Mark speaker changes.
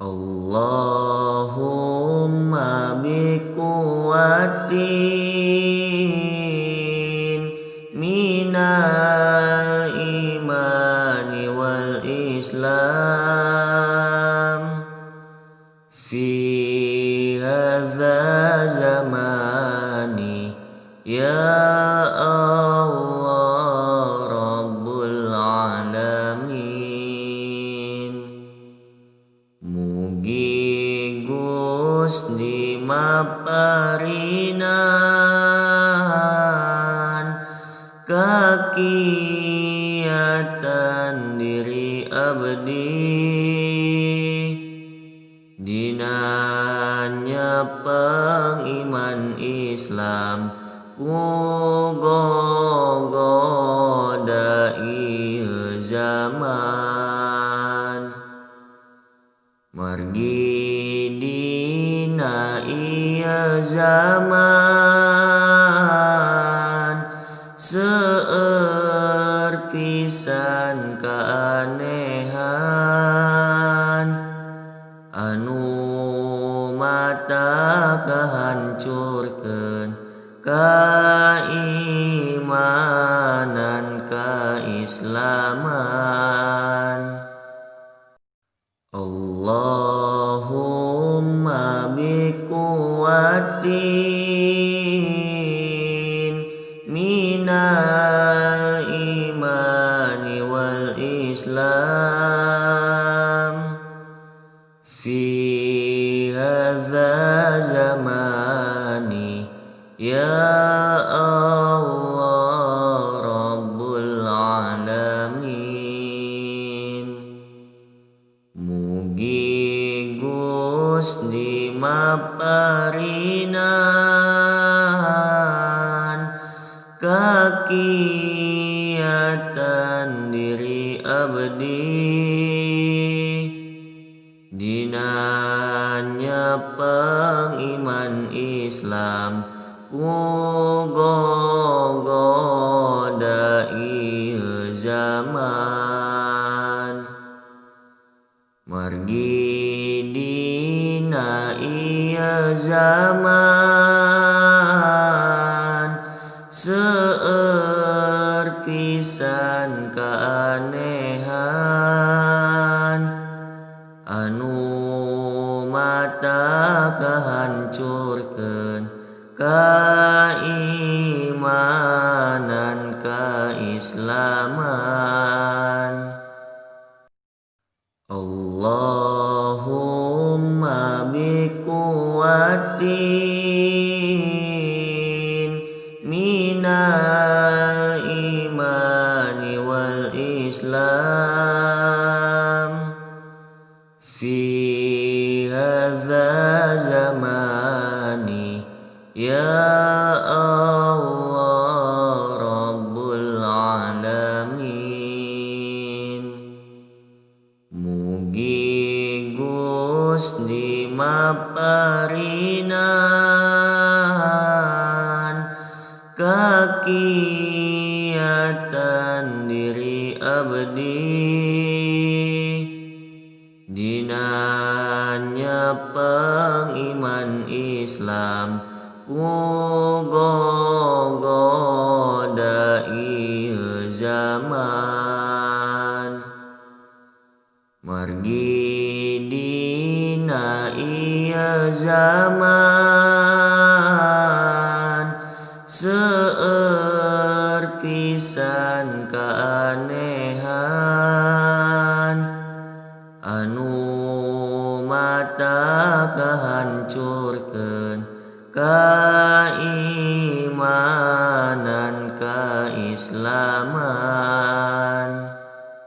Speaker 1: Allahumma biquwatin minal imani wal islam fi hadza zamani ya Allah Rabbul alamin. Mugi Gusti maparinan kakiatan diri abdi dinanya pengiman Islam kugogoda ieu zaman. Margi dina ieu zaman seueur pisan kaanehan anu mata kahancurkeun kaimanan kaislaman. Allahumma biquwatin minal imani wal islam fi hadza zamani ya Allah Rabbul alamin. Mugi Gusti maparinan kakiatan diri abdi dinanya pengiman Islam kugogoda ieu zaman. Margi dina ieu zaman seueur pisan kaanehan anu mata kahancurkeun kaimanan kaislaman. Allahumma biquwatin minal imani wal islam fi hadza zamani ya Allah Rabbul alamin. Mugi Gusti maparinan kakiatan diri abdi dinanya pengiman Islam kugogoda ieu zaman. Margi dina ieu zaman seueur pisan kaanehan anu mata kahancurkeun kaimanan kaislaman.